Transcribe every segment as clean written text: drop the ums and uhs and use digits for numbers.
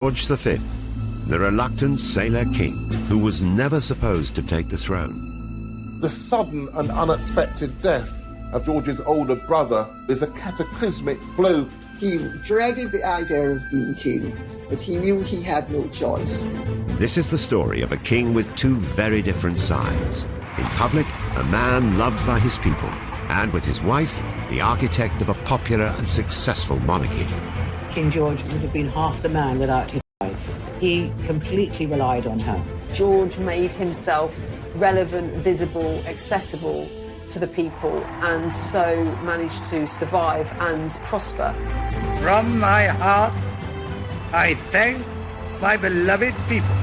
George V, the reluctant sailor king who was never supposed to take the throne. The sudden and unexpected death of George's older brother is a cataclysmic blow. He dreaded the idea of being king, but he knew he had no choice. This is the story of a king with two very different sides. In public, a man loved by his people, and with his wife, the architect of a popular and successful monarchy. King George would have been half the man without his wife. He completely relied on her. George made himself relevant, visible, accessible to the people, and so managed to survive and prosper. From my heart, I thank my beloved people.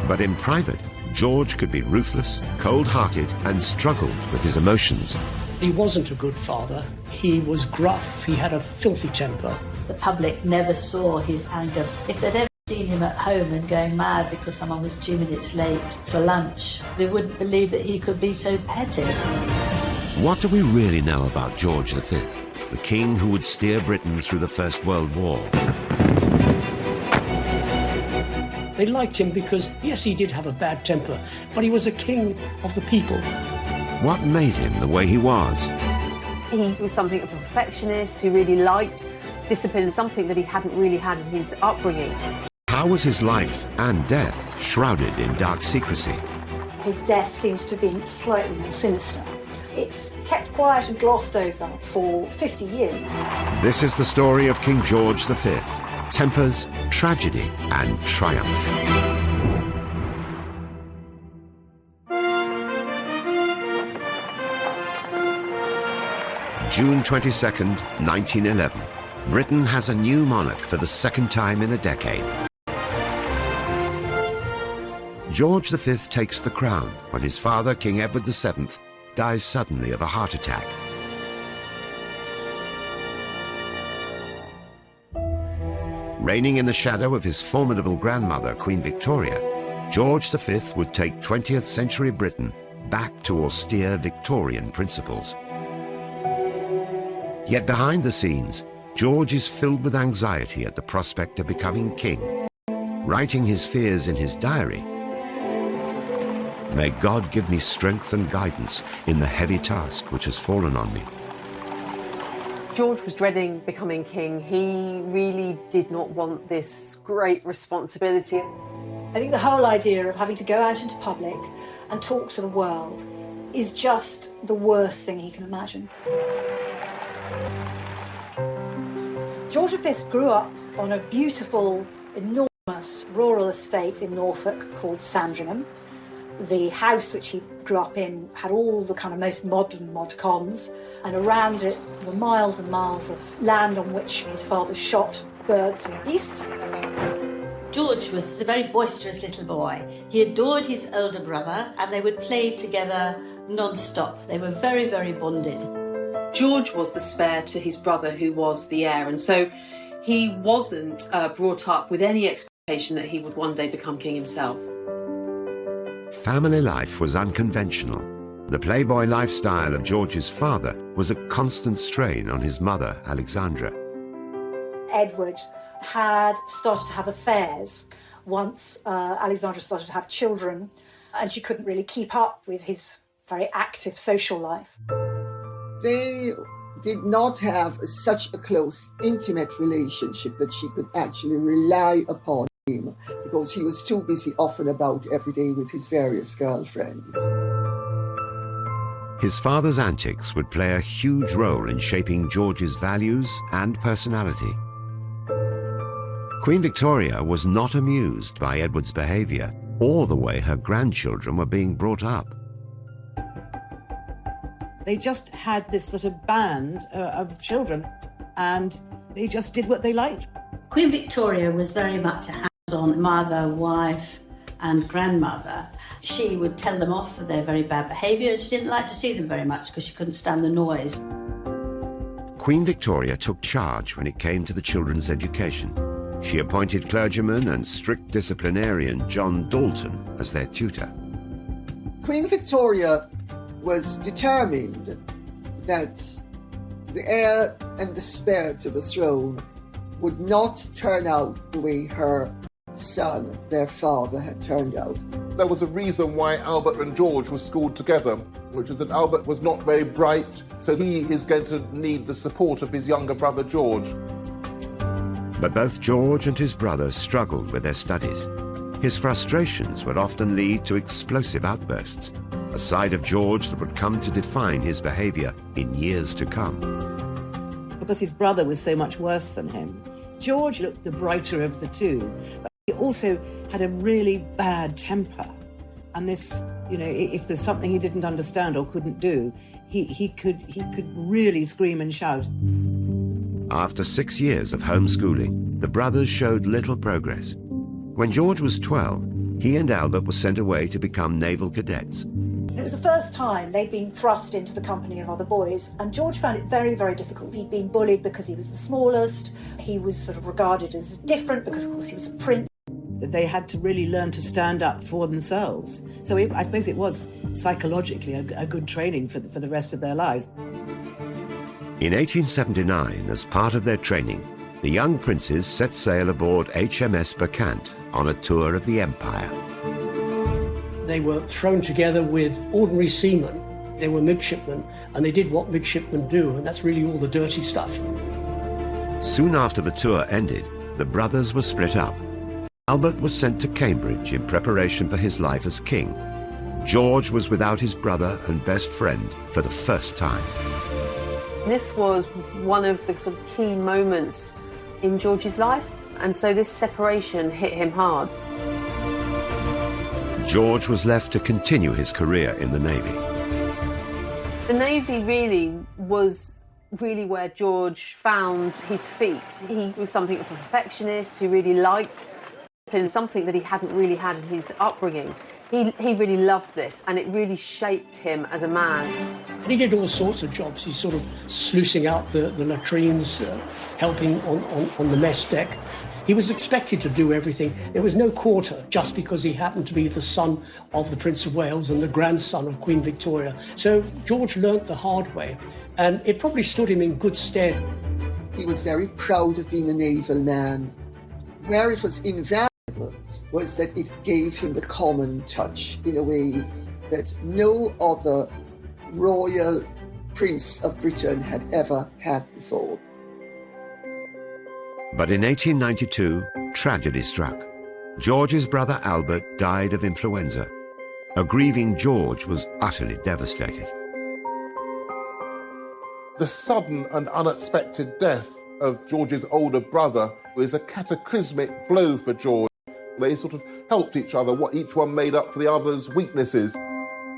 But in private, George could be ruthless, cold-hearted, and struggled with his emotions. He wasn't a good father. He was gruff. He had a filthy temper. The public never saw his anger. If they'd ever seen him at home and going mad because someone was 2 minutes late for lunch, they wouldn't believe that he could be so petty. What do we really know about George V, the king who would steer Britain through the First World War? They liked him because, yes, he did have a bad temper, but he was a king of the people. What made him the way he was? He was something of a perfectionist who really liked discipline, something that he hadn't really had in his upbringing. How was his life and death shrouded in dark secrecy? His death seems to have been slightly more sinister. It's kept quiet and glossed over for 50 years. This is the story of King George V. Tempers, tragedy, and triumph. June 22nd, 1911. Britain has a new monarch for the second time in a decade. George V takes the crown when his father, King Edward VII, dies suddenly of a heart attack. Reigning in the shadow of his formidable grandmother, Queen Victoria, George V would take 20th century Britain back to austere Victorian principles. Yet behind the scenes, George is filled with anxiety at the prospect of becoming king. Writing his fears in his diary, "May God give me strength and guidance in the heavy task which has fallen on me." George was dreading becoming king. He really did not want this great responsibility. I think the whole idea of having to go out into public and talk to the world is just the worst thing he can imagine. George V grew up on a beautiful, enormous rural estate in Norfolk called Sandringham. The house which he grew up in had all the kind of most modern mod cons, and around it were miles and miles of land on which his father shot birds and beasts. George was a very boisterous little boy. He adored his older brother, and they would play together non-stop. They were very, very bonded. George was the spare to his brother who was the heir, and so he wasn't brought up with any expectation that he would one day become king himself. Family life was unconventional. The playboy lifestyle of George's father was a constant strain on his mother, Alexandra. Edward had started to have affairs once Alexandra started to have children, and she couldn't really keep up with his very active social life. They did not have such a close, intimate relationship that she could actually rely upon him, because he was too busy off and about every day with his various girlfriends. His father's antics would play a huge role in shaping George's values and personality. Queen Victoria was not amused by Edward's behavior or the way her grandchildren were being brought up. They just had this sort of band of children, and they just did what they liked. Queen Victoria was very much a hands-on mother, wife and grandmother. She would tell them off for their very bad behaviour, and she didn't like to see them very much because she couldn't stand the noise. Queen Victoria took charge when it came to the children's education. She appointed clergyman and strict disciplinarian John Dalton as their tutor. Queen Victoria was determined that the heir and the spare to the throne would not turn out the way her son, their father, had turned out. There was a reason why Albert and George were schooled together, which is that Albert was not very bright, so he is going to need the support of his younger brother George. But both George and his brother struggled with their studies. His frustrations would often lead to explosive outbursts, a side of George that would come to define his behaviour in years to come. Because his brother was so much worse than him, George looked the brighter of the two, but he also had a really bad temper. And this, if there's something he didn't understand or couldn't do, he could really scream and shout. After 6 years of homeschooling, the brothers showed little progress. When George was 12, he and Albert were sent away to become naval cadets. It was the first time they'd been thrust into the company of other boys, and George found it very, very difficult. He'd been bullied because he was the smallest. He was sort of regarded as different because, of course, he was a prince. They had to really learn to stand up for themselves. So I suppose it was psychologically a good training for the rest of their lives. In 1879, as part of their training, the young princes set sail aboard HMS Bacant on a tour of the Empire. They were thrown together with ordinary seamen. They were midshipmen, and they did what midshipmen do, and that's really all the dirty stuff. Soon after the tour ended, the brothers were split up. Albert was sent to Cambridge in preparation for his life as king. George was without his brother and best friend for the first time. This was one of the sort of key moments in George's life, and so this separation hit him hard. George was left to continue his career in the Navy. The Navy really was where George found his feet. He was something of a perfectionist who really liked discipline, something that he hadn't really had in his upbringing. He really loved this, and it really shaped him as a man. He did all sorts of jobs. He's sort of sluicing out the latrines, helping on the mess deck. He was expected to do everything. There was no quarter just because he happened to be the son of the Prince of Wales and the grandson of Queen Victoria. So George learnt the hard way, and it probably stood him in good stead. He was very proud of being a naval man. Where it was invaluable was that it gave him the common touch in a way that no other royal prince of Britain had ever had before. But in 1892, tragedy struck. George's brother Albert died of influenza. A grieving George was utterly devastated. The sudden and unexpected death of George's older brother was a cataclysmic blow for George. They sort of helped each other, what each one made up for the other's weaknesses.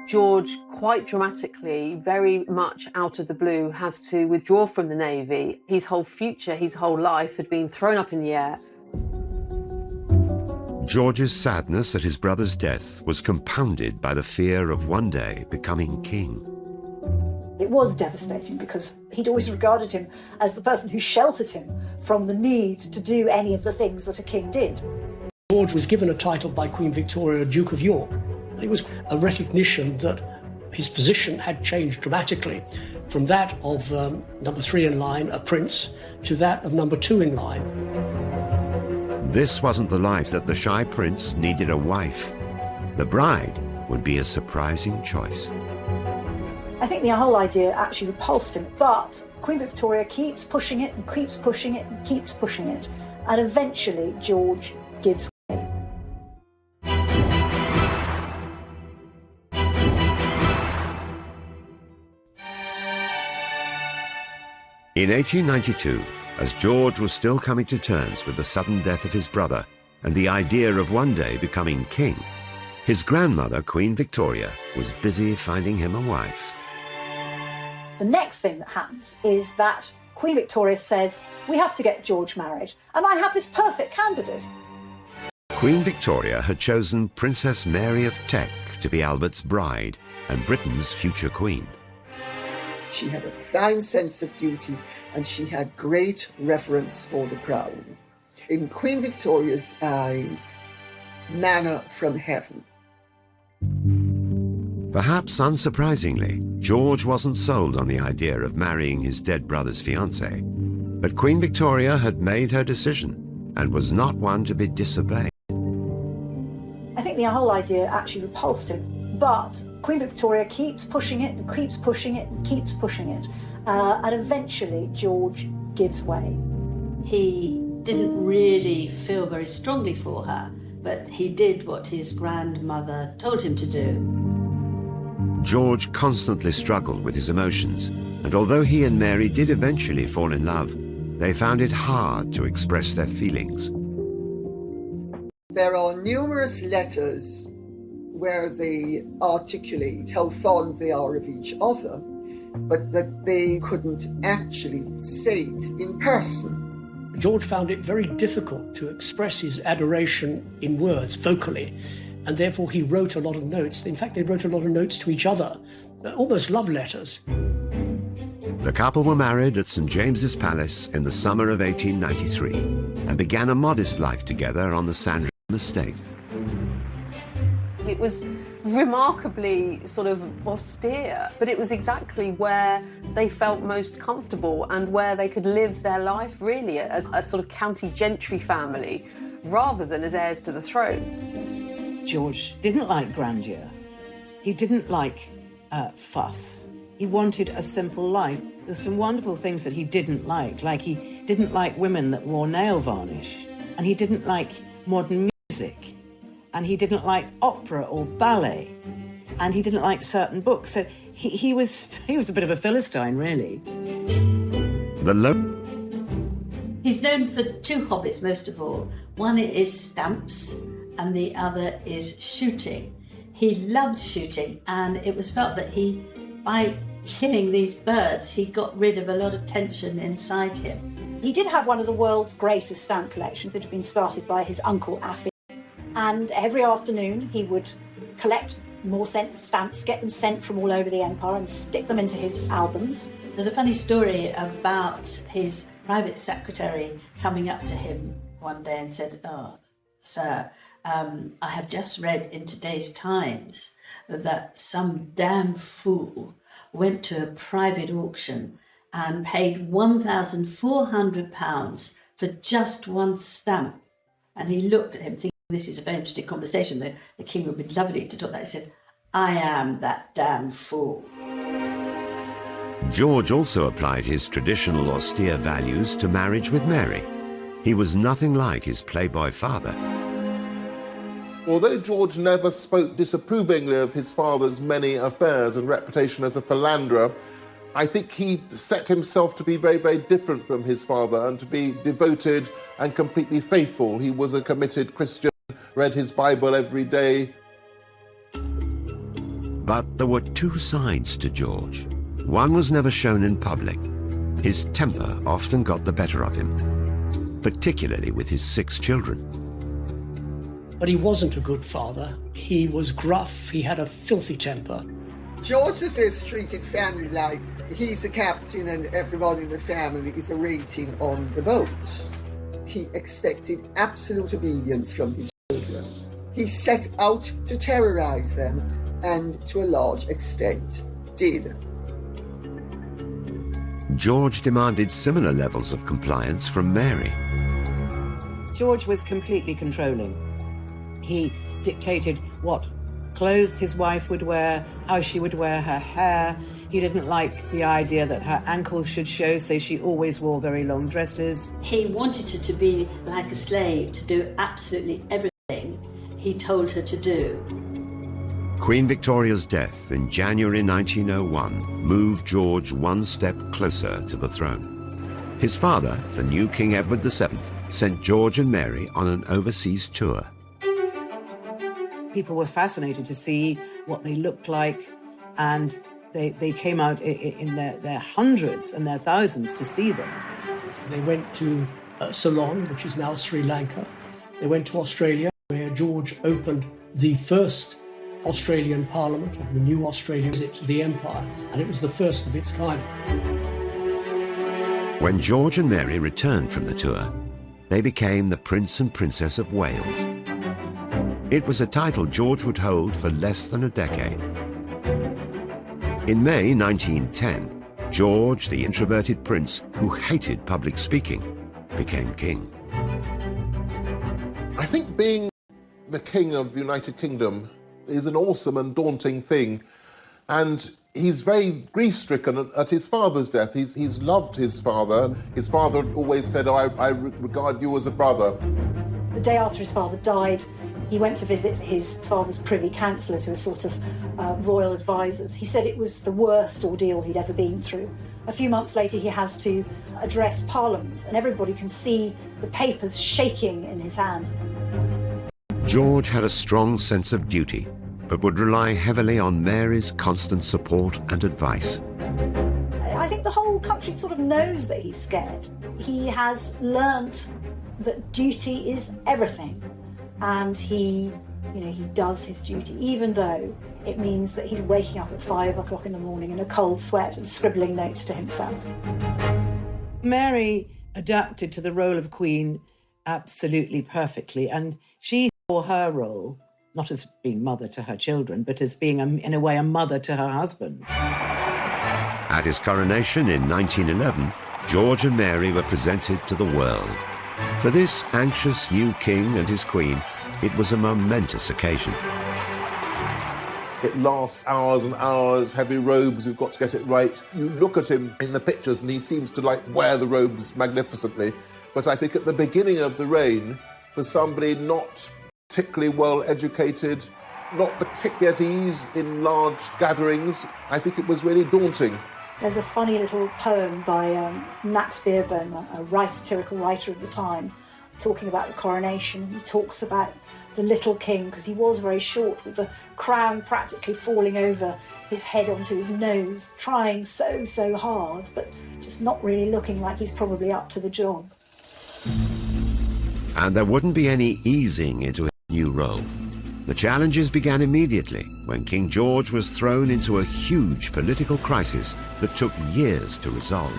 George, quite dramatically, very much out of the blue, has to withdraw from the Navy. His whole future, his whole life had been thrown up in the air. George's sadness at his brother's death was compounded by the fear of one day becoming king. It was devastating because he'd always regarded him as the person who sheltered him from the need to do any of the things that a king did. George was given a title by Queen Victoria, Duke of York. It was a recognition that his position had changed dramatically from that of number 3 in line, a prince, to that of number 2 in line. This wasn't the life that the shy prince needed a wife. The bride would be a surprising choice. I think the whole idea actually repulsed him, but Queen Victoria keeps pushing it and keeps pushing it and keeps pushing it, and eventually George gives way. In 1892, as George was still coming to terms with the sudden death of his brother and the idea of one day becoming king, his grandmother, Queen Victoria, was busy finding him a wife. The next thing that happens is that Queen Victoria says, we have to get George married, and I have this perfect candidate. Queen Victoria had chosen Princess Mary of Teck to be Albert's bride and Britain's future queen. She had a fine sense of duty, and she had great reverence for the crown. In Queen Victoria's eyes, manna from heaven. Perhaps unsurprisingly, George wasn't sold on the idea of marrying his dead brother's fiancée. But Queen Victoria had made her decision and was not one to be disobeyed. I think the whole idea actually repulsed him, but Queen Victoria keeps pushing it and keeps pushing it and keeps pushing it, and eventually George gives way. He didn't really feel very strongly for her, but he did what his grandmother told him to do. George constantly struggled with his emotions, and although he and Mary did eventually fall in love, they found it hard to express their feelings. There are numerous letters where they articulate how fond they are of each other, but that they couldn't actually say it in person. George found it very difficult to express his adoration in words, vocally, and therefore he wrote a lot of notes. In fact, they wrote a lot of notes to each other, almost love letters. The couple were married at St. James's Palace in the summer of 1893 and began a modest life together on the Sandringham estate. It was remarkably sort of austere, but it was exactly where they felt most comfortable and where they could live their life really as a sort of county gentry family rather than as heirs to the throne. George didn't like grandeur. He didn't like fuss. He wanted a simple life. There's some wonderful things that he didn't like he didn't like women that wore nail varnish, and he didn't like modern music, and he didn't like opera or ballet, and he didn't like certain books. So he was a bit of a Philistine, really. He's known for two hobbies, most of all. One is stamps, and the other is shooting. He loved shooting, and it was felt that by killing these birds, he got rid of a lot of tension inside him. He did have one of the world's greatest stamp collections. It had been started by his uncle Affy, and every afternoon he would collect more stamps, get them sent from all over the empire and stick them into his albums. There's a funny story about his private secretary coming up to him one day and said, "Oh, sir, I have just read in today's Times that some damn fool went to a private auction and paid £1,400 for just one stamp." And he looked at him thinking, this is a very interesting conversation. The king would be lovely to talk that. He said, "I am that damn fool." George also applied his traditional austere values to marriage with Mary. He was nothing like his playboy father. Although George never spoke disapprovingly of his father's many affairs and reputation as a philanderer, I think he set himself to be very, very different from his father and to be devoted and completely faithful. He was a committed Christian, read his Bible every day. But there were two sides to George. One was never shown in public. His temper often got the better of him, particularly with his 6 children. But he wasn't a good father. He was gruff. He had a filthy temper. George V treated family like he's the captain and everyone in the family is a rating on the boat. He expected absolute obedience from his children. He set out to terrorize them, and to a large extent did. George demanded similar levels of compliance from Mary. George was completely controlling. He dictated what clothes his wife would wear, how she would wear her hair. He didn't like the idea that her ankles should show, so she always wore very long dresses. He wanted her to be like a slave, to do absolutely everything he told her to do. Queen Victoria's death in January 1901 moved George one step closer to the throne. His father, the new King Edward VII, sent George and Mary on an overseas tour. People were fascinated to see what they looked like, and they came out in their hundreds and their thousands to see them. They went to Ceylon, which is now Sri Lanka. They went to Australia, where George opened the first Australian Parliament, or the new Australian visit to the Empire, and it was the first of its kind. When George and Mary returned from the tour, they became the Prince and Princess of Wales. It was a title George would hold for less than a decade. In May 1910, George, the introverted prince who hated public speaking, became king. I think being the king of the United Kingdom is an awesome and daunting thing. And he's very grief-stricken at his father's death. He's loved his father. His father always said, "Oh, I regard you as a brother." The day after his father died, he went to visit his father's privy councillors, who were sort of royal advisors. He said it was the worst ordeal he'd ever been through. A few months later, he has to address Parliament, and everybody can see the papers shaking in his hands. George had a strong sense of duty, but would rely heavily on Mary's constant support and advice. I think the whole country sort of knows that he's scared. He has learnt that duty is everything, and he does his duty, even though it means that he's waking up at 5 o'clock in the morning in a cold sweat and scribbling notes to himself. Mary adapted to the role of Queen absolutely perfectly, and she saw her role not as being mother to her children, but as being, in a way, a mother to her husband. At his coronation in 1911, George and Mary were presented to the world. For this anxious new king and his queen, it was a momentous occasion. It lasts hours and hours, heavy robes, you've got to get it right. You look at him in the pictures and he seems to wear the robes magnificently. But I think at the beginning of the reign, for somebody not particularly well educated, not particularly at ease in large gatherings, I think it was really daunting. There's a funny little poem by Max Beerbohm, a satirical writer of the time, talking about the coronation. He talks about the little king, because he was very short, with the crown practically falling over his head onto his nose, trying so hard, but just not really looking like he's probably up to the job. And there wouldn't be any easing into his new role. The challenges began immediately when King George was thrown into a huge political crisis that took years to resolve.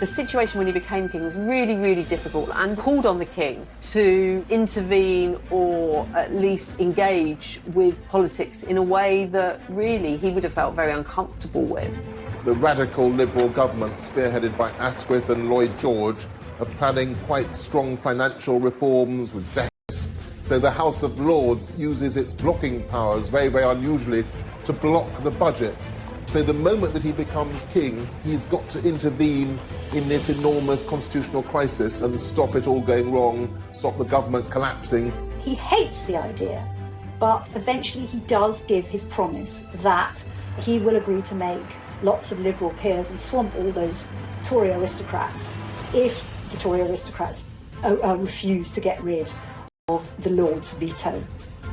The situation when he became king was really difficult, and called on the king to intervene or at least engage with politics in a way that really he would have felt very uncomfortable with. The radical Liberal government, spearheaded by Asquith and Lloyd George, are planning quite strong financial reforms with deficits. So the House of Lords uses its blocking powers very unusually to block the budget. So the moment that he becomes king, he's got to intervene in this enormous constitutional crisis and stop it all going wrong, stop the government collapsing. He hates the idea, but eventually he does give his promise that he will agree to make lots of Liberal peers and swamp all those Tory aristocrats if the Tory aristocrats refuse to get rid of the Lord's veto.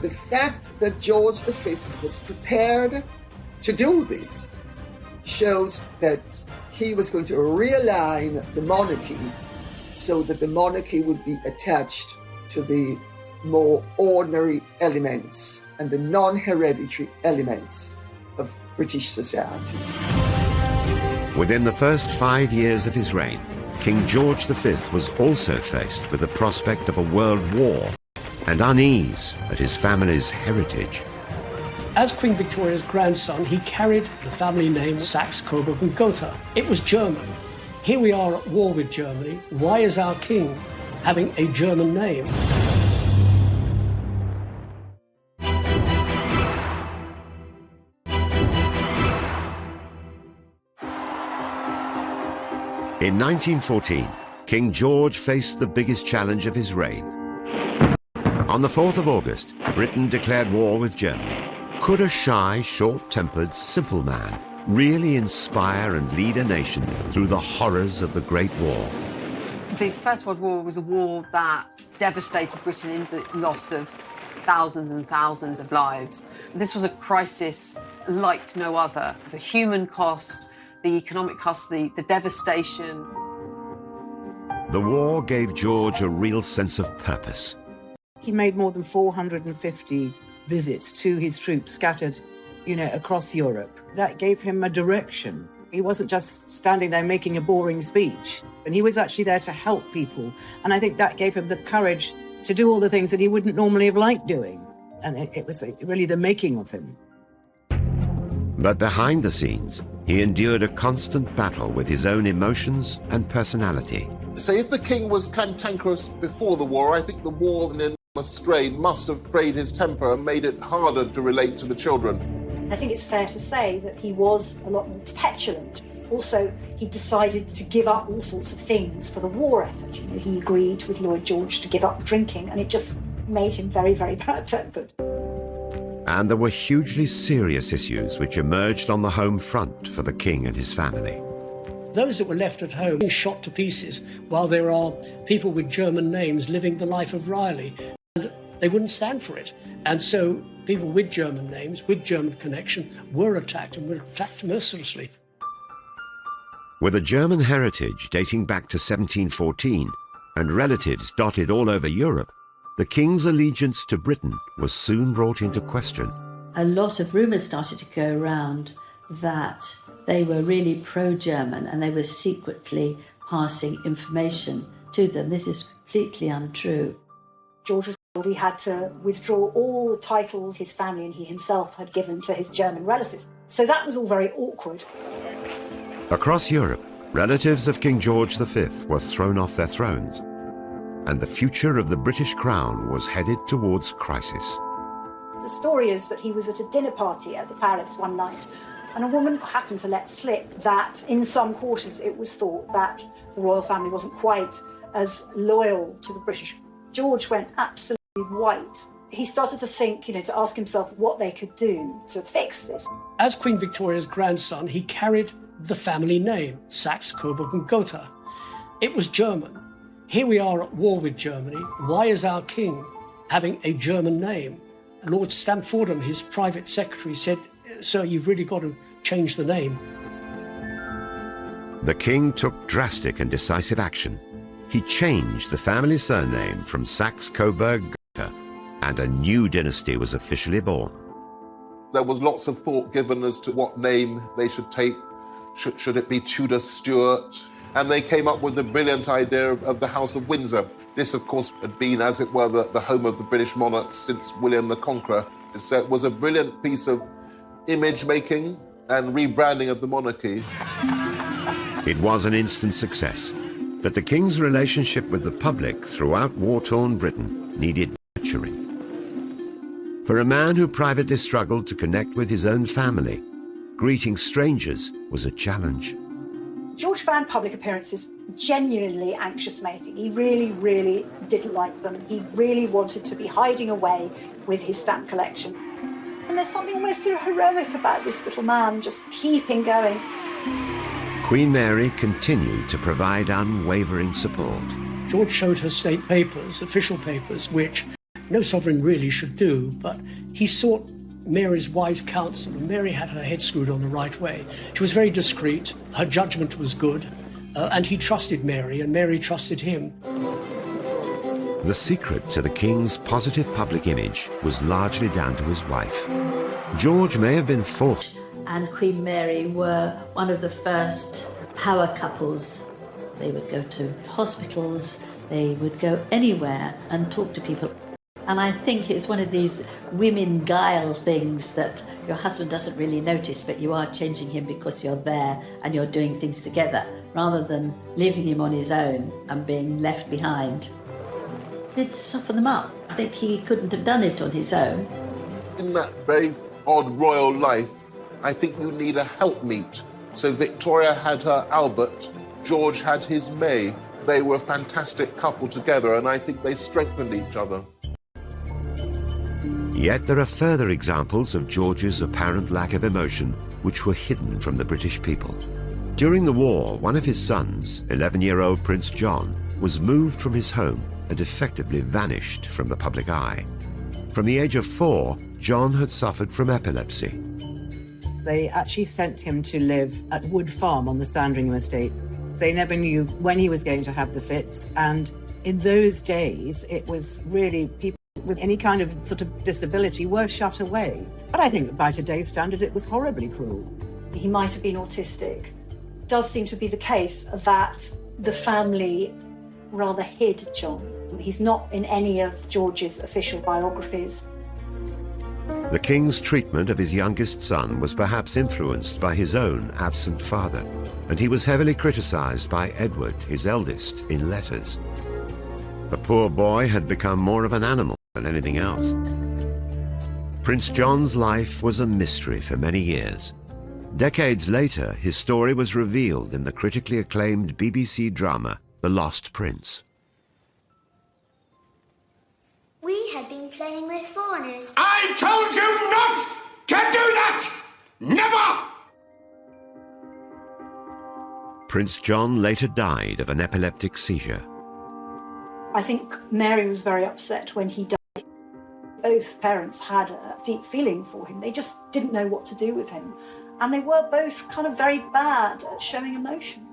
The fact that George V was prepared to do this shows that he was going to realign the monarchy so that the monarchy would be attached to the more ordinary elements and the non-hereditary elements of British society. Within the first 5 years of his reign, King George V was also faced with the prospect of a world war and unease at his family's heritage. As Queen Victoria's grandson, he carried the family name Saxe-Coburg and Gotha. It was German. Here we are at war with Germany. Why is our king having a German name? In 1914, King George faced the biggest challenge of his reign. On the 4th of August, Britain declared war with Germany. Could a shy, short-tempered, simple man really inspire and lead a nation through the horrors of the Great War? The First World War was a war that devastated Britain in the loss of thousands and thousands of lives. This was a crisis like no other. The human cost, the economic cost, the devastation. The war gave George a real sense of purpose. He made more than 450 visits to his troops scattered, across Europe. That gave him a direction. He wasn't just standing there making a boring speech, and he was actually there to help people. And I think that gave him the courage to do all the things that he wouldn't normally have liked doing. And it was really the making of him. But behind the scenes, He endured a constant battle with his own emotions and personality. So if the king was cantankerous before the war, I think the war and the enormous strain must have frayed his temper and made it harder to relate to the children. I think it's fair to say that he was a lot more petulant. Also, he decided to give up all sorts of things for the war effort. You know, he agreed with Lloyd George to give up drinking, and it just made him very, very bad-tempered. And there were hugely serious issues which emerged on the home front for the king and his family. Those that were left at home being shot to pieces, while there are people with German names living the life of Riley. And they wouldn't stand for it. And so people with German names, with German connection, were attacked, and were attacked mercilessly. With a German heritage dating back to 1714 and relatives dotted all over Europe, the king's allegiance to Britain was soon brought into question. A lot of rumours started to go around that they were really pro-German and they were secretly passing information to them. This is completely untrue. George was told he had to withdraw all the titles his family and he himself had given to his German relatives. So that was all very awkward. Across Europe, relatives of King George V were thrown off their thrones, and the future of the British crown was headed towards crisis. The story is that he was at a dinner party at the palace one night, and a woman happened to let slip that in some quarters it was thought that the royal family wasn't quite as loyal to the British. George went absolutely white. He started to think, to ask himself what they could do to fix this. As Queen Victoria's grandson, he carried the family name, Saxe, Coburg and Gotha. It was German. Here we are at war with Germany. Why is our king having a German name? Lord Stamfordham, his private secretary, said, "Sir, you've really got to change the name." The king took drastic and decisive action. He changed the family surname from Saxe, Coburg, Gotha, and a new dynasty was officially born. There was lots of thought given as to what name they should take. Should it be Tudor Stuart? And they came up with the brilliant idea of the House of Windsor. This, of course, had been, as it were, the home of the British monarchs since William the Conqueror. So it was a brilliant piece of image-making and rebranding of the monarchy. It was an instant success, but the king's relationship with the public throughout war-torn Britain needed nurturing. For a man who privately struggled to connect with his own family, greeting strangers was a challenge. George found public appearances genuinely anxious-making. He really, really didn't like them. He really wanted to be hiding away with his stamp collection. And there's something almost sort of heroic about this little man just keeping going. Queen Mary continued to provide unwavering support. George showed her state papers, official papers, which no sovereign really should do, but he sought Mary's wise counsel, and Mary had her head screwed on the right way. She was very discreet, her judgment was good, and he trusted Mary, and Mary trusted him. The secret to the king's positive public image was largely down to his wife. George may have been forced. And Queen Mary were one of the first power couples. They would go to hospitals, they would go anywhere and talk to people. And I think it's one of these women guile things that your husband doesn't really notice, but you are changing him because you're there and you're doing things together, rather than leaving him on his own and being left behind. It did soften them up. I think he couldn't have done it on his own. In that very odd royal life, I think you need a helpmeet. So Victoria had her Albert, George had his May. They were a fantastic couple together, and I think they strengthened each other. Yet there are further examples of George's apparent lack of emotion which were hidden from the British people. During the war, one of his sons, 11-year-old Prince John, was moved from his home and effectively vanished from the public eye. From the age of 4, John had suffered from epilepsy. They actually sent him to live at Wood Farm on the Sandringham estate. They never knew when he was going to have the fits, and in those days it was really people with any kind of sort of disability were shut away. But I think by today's standard it was horribly cruel. He might have been autistic. It does seem to be the case that the family rather hid John. He's not in any of George's official biographies. The king's treatment of his youngest son was perhaps influenced by his own absent father, and he was heavily criticized by Edward, his eldest, in letters. The poor boy had become more of an animal than anything else. Prince John's life was a mystery for many years. Decades later, his story was revealed in the critically acclaimed BBC drama, The Lost Prince. We had been playing with foreigners. I told you not to do that! Never! Prince John later died of an epileptic seizure. I think Mary was very upset when he died. Both parents had a deep feeling for him. They just didn't know what to do with him. And they were both kind of very bad at showing emotion.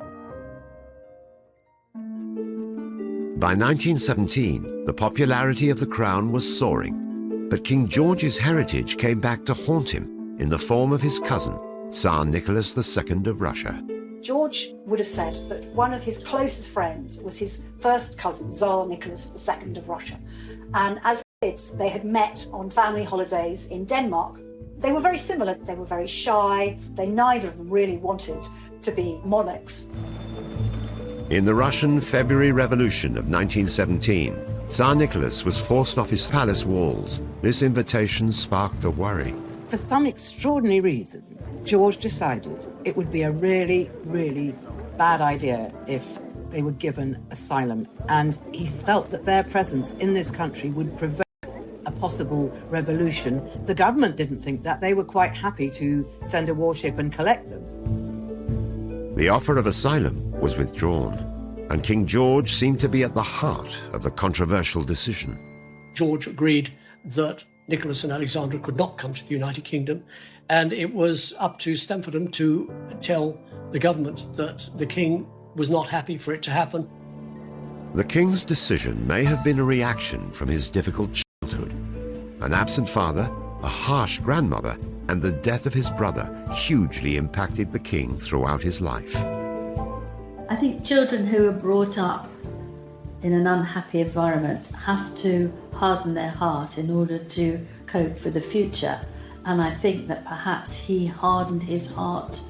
By 1917, the popularity of the crown was soaring, but King George's heritage came back to haunt him in the form of his cousin, Tsar Nicholas II of Russia. George would have said that one of his closest friends was his first cousin, Tsar Nicholas II of Russia. And as kids, they had met on family holidays in Denmark. They were very similar. They were very shy. Neither of them really wanted to be monarchs. In the Russian February Revolution of 1917, Tsar Nicholas was forced off his palace walls. This invitation sparked a worry. For some extraordinary reason, George decided it would be a really, really bad idea if they were given asylum. And he felt that their presence in this country would provoke a possible revolution. The government didn't think that. They were quite happy to send a warship and collect them. The offer of asylum was withdrawn, and King George seemed to be at the heart of the controversial decision. George agreed that Nicholas and Alexandra could not come to the United Kingdom, and it was up to Stamfordham to tell the government that the king was not happy for it to happen. The king's decision may have been a reaction from his difficult childhood. An absent father, a harsh grandmother, and the death of his brother hugely impacted the king throughout his life. I think children who are brought up in an unhappy environment have to harden their heart in order to cope for the future. And I think that perhaps he hardened his heart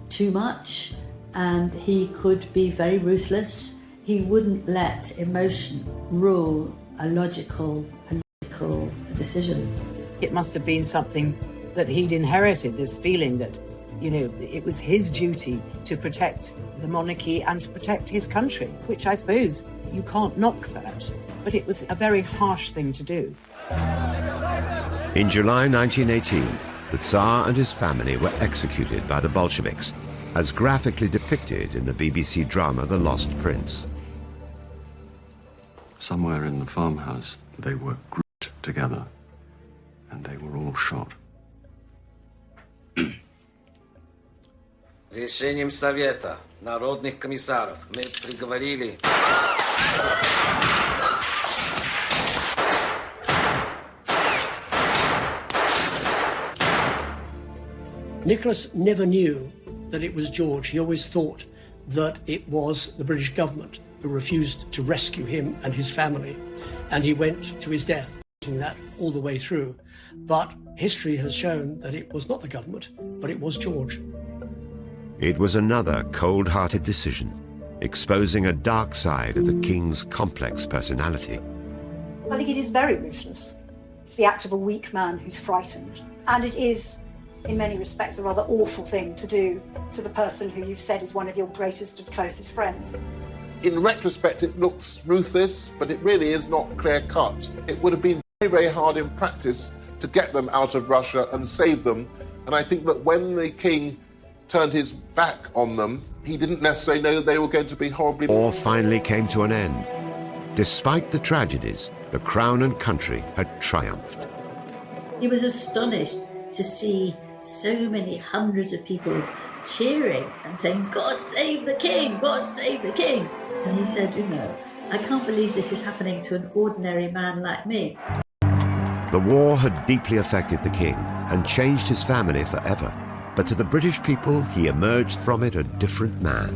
too much, and he could be very ruthless. He wouldn't let emotion rule a logical, political decision. It must have been something that he'd inherited, this feeling that, it was his duty to protect the monarchy and to protect his country, which I suppose you can't knock that. But it was a very harsh thing to do. In July 1918, the Tsar and his family were executed by the Bolsheviks, as graphically depicted in the BBC drama The Lost Prince. Somewhere in the farmhouse, they were grouped together, and they were all shot. Решением Совета народных комиссаров мы приговорили... Nicholas never knew that it was George. He always thought that it was the British government who refused to rescue him and his family, and he went to his death that all the way through. But history has shown that it was not the government, but it was George. It was another cold-hearted decision, exposing a dark side of the king's complex personality. I think it is very ruthless. It's the act of a weak man who's frightened. And it is, in many respects, a rather awful thing to do to the person who you've said is one of your greatest and closest friends. In retrospect, it looks ruthless, but it really is not clear-cut. It would have been very, very hard in practice to get them out of Russia and save them. And I think that when the king turned his back on them, he didn't necessarily know they were going to be horribly... War finally came to an end. Despite the tragedies, the crown and country had triumphed. He was astonished to see so many hundreds of people cheering and saying, "God save the king! God save the king!" And he said, I can't believe this is happening to an ordinary man like me. The war had deeply affected the king and changed his family forever. But to the British people, he emerged from it a different man.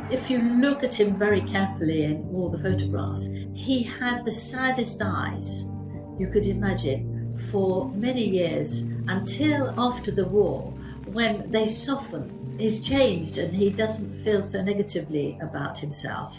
If you look at him very carefully in all the photographs, he had the saddest eyes you could imagine. for many years until after the war, when they soften. He's changed and he doesn't feel so negatively about himself.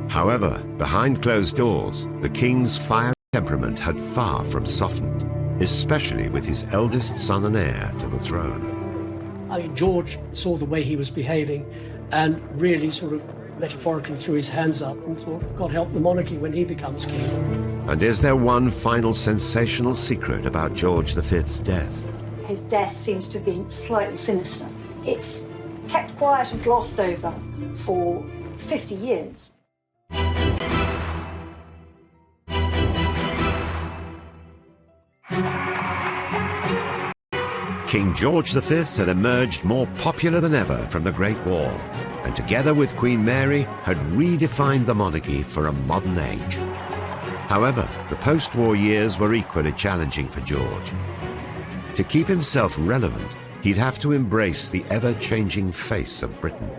However, behind closed doors, the king's fiery temperament had far from softened, especially with his eldest son and heir to the throne. I mean, George saw the way he was behaving and really sort of metaphorically threw his hands up and thought, God help the monarchy when he becomes king. And is there one final sensational secret about George V's death? His death seems to have been slightly sinister. It's kept quiet and glossed over for 50 years. King George V had emerged more popular than ever from the Great Wall, and together with Queen Mary had redefined the monarchy for a modern age. However, the post-war years were equally challenging for George. To keep himself relevant, he'd have to embrace the ever-changing face of Britain.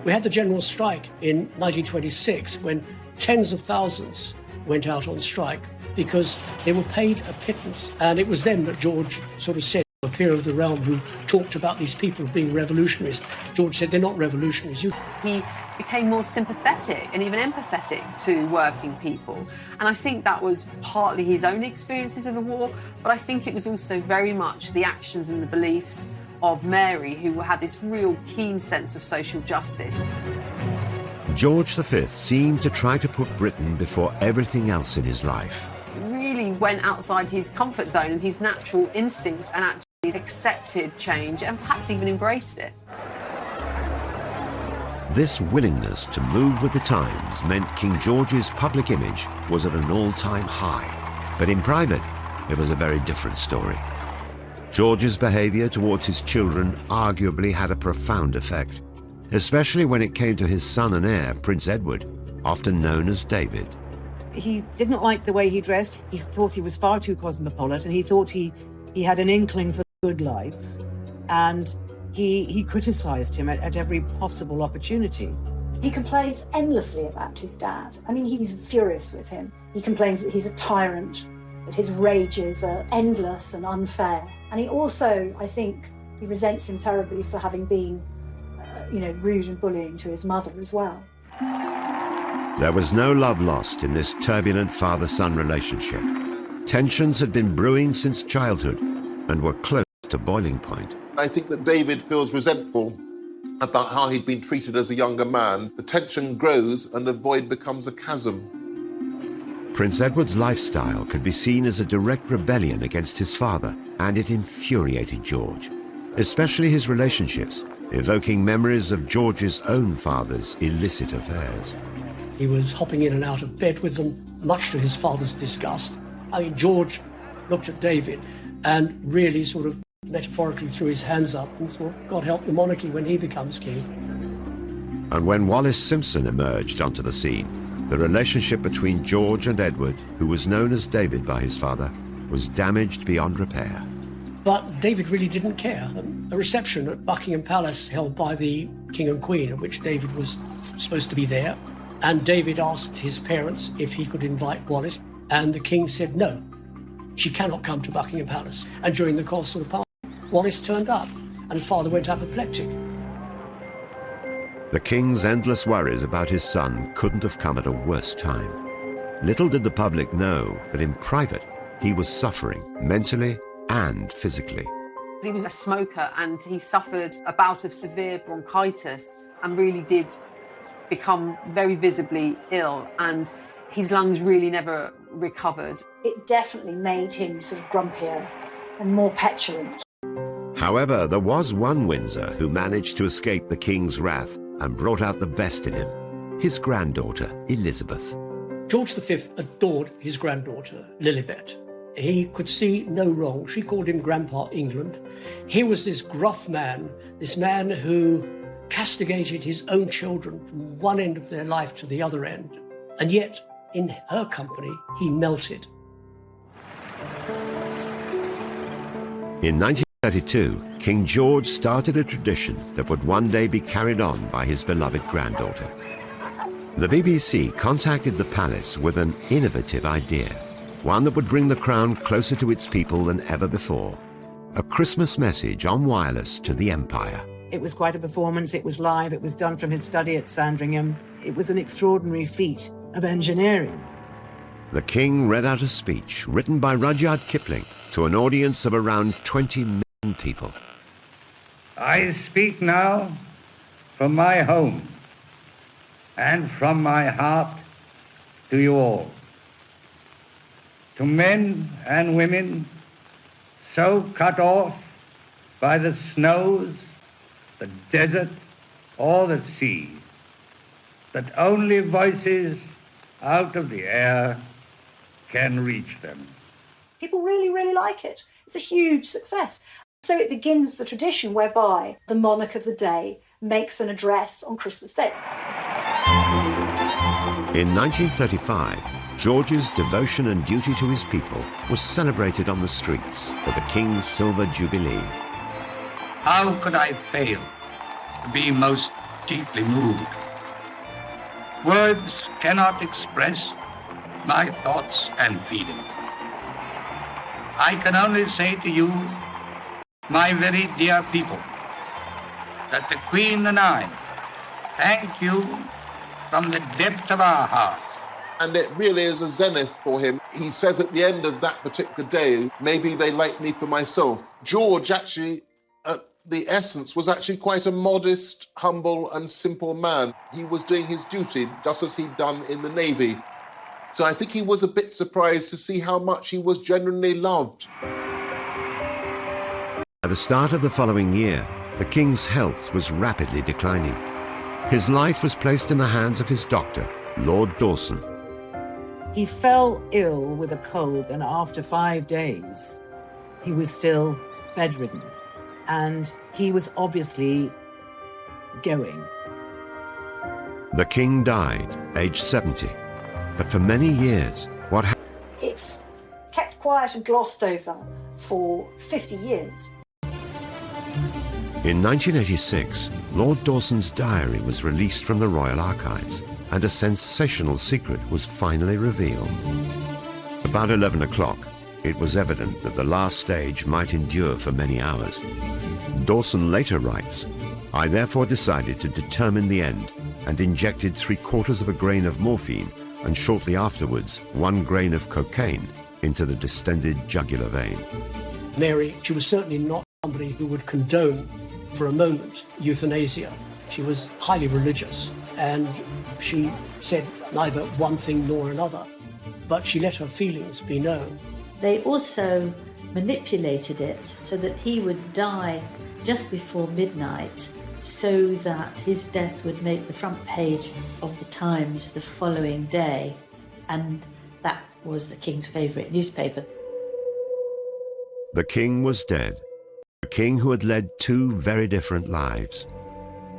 We had the general strike in 1926 when tens of thousands went out on strike because they were paid a pittance. And it was then that George sort of said, a peer of the realm who talked about these people being revolutionaries, George said, they're not revolutionaries. He became more sympathetic and even empathetic to working people. And I think that was partly his own experiences of the war, but I think it was also very much the actions and the beliefs of Mary, who had this real keen sense of social justice. George V seemed to try to put Britain before everything else in his life. Really went outside his comfort zone and his natural instincts and actually accepted change and perhaps even embraced it. This willingness to move with the times meant King George's public image was at an all-time high. But in private, it was a very different story. George's behaviour towards his children arguably had a profound effect, especially when it came to his son and heir, Prince Edward, often known as David. He didn't like the way he dressed. He thought he was far too cosmopolitan. He thought he had an inkling for the good life. And he criticised him at every possible opportunity. He complains endlessly about his dad. I mean, he's furious with him. He complains that he's a tyrant, that his rages are endless and unfair. And he also, I think, he resents him terribly for having been, rude and bullying to his mother as well. There was no love lost in this turbulent father-son relationship. Tensions had been brewing since childhood and were close to boiling point. I think that David feels resentful about how he'd been treated as a younger man. The tension grows and the void becomes a chasm. Prince Edward's lifestyle could be seen as a direct rebellion against his father, and it infuriated George, especially his relationships, evoking memories of George's own father's illicit affairs. He was hopping in and out of bed with them, much to his father's disgust. I mean, George looked at David and really sort of metaphorically threw his hands up and thought, God help the monarchy when he becomes king. And when Wallis Simpson emerged onto the scene, the relationship between George and Edward, who was known as David by his father, was damaged beyond repair. But David really didn't care. A reception at Buckingham Palace held by the King and Queen, at which David was supposed to be there, and David asked his parents if he could invite Wallis, and the King said no, she cannot come to Buckingham Palace. And during the course of the party, Wallis turned up, and father went apoplectic. The King's endless worries about his son couldn't have come at a worse time. Little did the public know that in private, he was suffering mentally and physically. He was a smoker and he suffered a bout of severe bronchitis and really did become very visibly ill, and his lungs really never recovered. It definitely made him sort of grumpier and more petulant. However, there was one Windsor who managed to escape the King's wrath and brought out the best in him, his granddaughter, Elizabeth. George V adored his granddaughter, Lilibet. He could see no wrong. She called him Grandpa England. He was this gruff man, this man who castigated his own children from one end of their life to the other end. And yet, in her company, he melted. In 1932, King George started a tradition that would one day be carried on by his beloved granddaughter. The BBC contacted the palace with an innovative idea. one that would bring the crown closer to its people than ever before. A Christmas message on wireless to the Empire. It was quite a performance. It was live. It was done from his study at Sandringham. It was an extraordinary feat of engineering. The King read out a speech written by Rudyard Kipling to an audience of around 20 million people. I speak now from my home and from my heart to you all. To men and women so cut off by the snows, the desert, or the sea, that only voices out of the air can reach them. People really, really like it. It's a huge success. So it begins the tradition whereby the monarch of the day makes an address on Christmas Day. In 1935, George's devotion and duty to his people was celebrated on the streets for the King's Silver Jubilee. How could I fail to be most deeply moved? Words cannot express my thoughts and feelings. I can only say to you, my very dear people, that the Queen and I thank you from the depth of our hearts. And it really is a zenith for him. He says at the end of that particular day, maybe they like me for myself. George actually, at the essence, was actually quite a modest, humble and simple man. He was doing his duty just as he'd done in the Navy. So I think he was a bit surprised to see how much he was genuinely loved. At the start of the following year, the King's health was rapidly declining. His life was placed in the hands of his doctor, Lord Dawson. He fell ill with a cold, and after 5 days, he was still bedridden. And he was obviously going. The King died, aged 70. But for many years, what happened? It's kept quiet and glossed over for 50 years. In 1986, Lord Dawson's diary was released from the Royal Archives, and a sensational secret was finally revealed. About 11 o'clock, it was evident that the last stage might endure for many hours. Dawson later writes, "I therefore decided to determine the end and injected 3/4 of a grain of morphine and shortly afterwards 1 grain of cocaine into the distended jugular vein." Mary, she was certainly not somebody who would condone for a moment euthanasia. She was highly religious, and she said neither one thing nor another, but she let her feelings be known. They also manipulated it so that he would die just before midnight, so that his death would make the front page of the Times the following day, and that was the King's favourite newspaper. The King was dead, a king who had led 2 very different lives.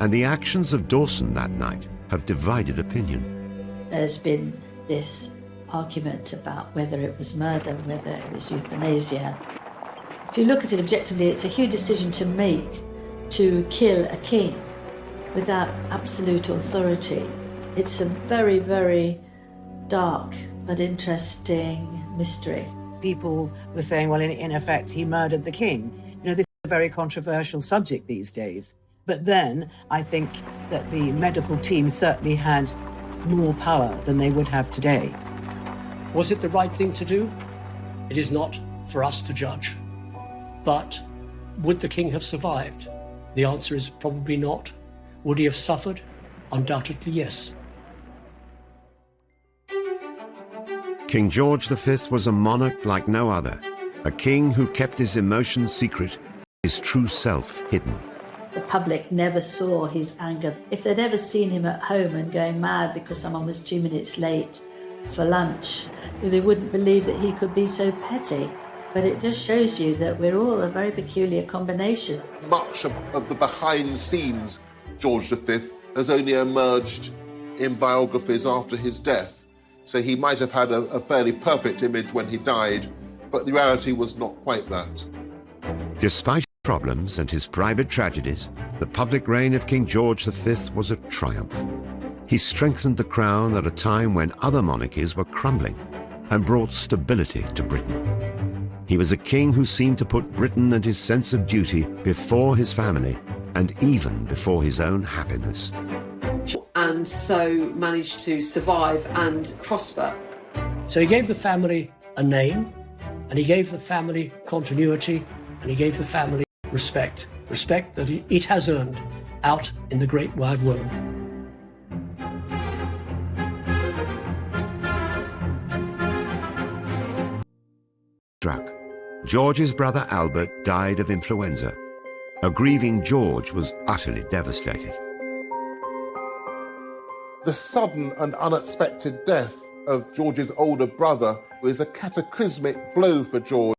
And the actions of Dawson that night have divided opinion. There's been this argument about whether it was murder, whether it was euthanasia. If you look at it objectively, it's a huge decision to make, to kill a king without absolute authority. It's a very, very dark but interesting mystery. People were saying, well, in effect, he murdered the king. You know, this is a very controversial subject these days. But then I think that the medical team certainly had more power than they would have today. Was it the right thing to do? It is not for us to judge. But would the king have survived? The answer is probably not. Would he have suffered? Undoubtedly, yes. King George V was a monarch like no other, a king who kept his emotions secret, his true self hidden. The public never saw his anger. If they'd ever seen him at home and going mad because someone was 2 minutes late for lunch, they wouldn't believe that he could be so petty. But it just shows you that we're all a very peculiar combination. Much of the behind-the-scenes George V has only emerged in biographies after his death. So he might have had a fairly perfect image when he died, but the reality was not quite that. Despite his problems and his private tragedies, the public reign of King George V was a triumph. He strengthened the crown at a time when other monarchies were crumbling. and brought stability to Britain. He was a king who seemed to put Britain and his sense of duty before his family and even before his own happiness. And so managed to survive and prosper. So he gave the family a name, and he gave the family continuity, and he gave the family respect. Respect that it has earned out in the great wide world. George's brother Albert died of influenza. A grieving George was utterly devastated. The sudden and unexpected death of George's older brother was a cataclysmic blow for George.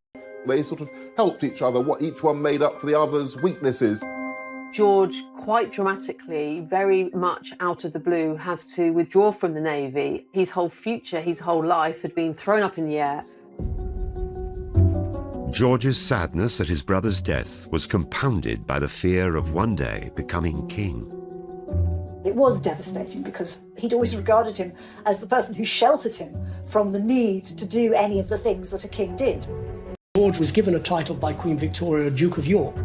They sort of helped each other, what each one made up for the other's weaknesses. George, quite dramatically, very much out of the blue, has to withdraw from the Navy. His whole future, his whole life had been thrown up in the air. George's sadness at his brother's death was compounded by the fear of one day becoming king. It was devastating because he'd always regarded him as the person who sheltered him from the need to do any of the things that a king did. George was given a title by Queen Victoria, Duke of York.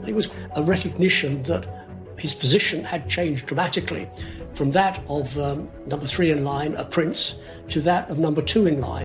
It was a recognition that his position had changed dramatically from that of number 3 in line, a prince, to that of number 2 in line.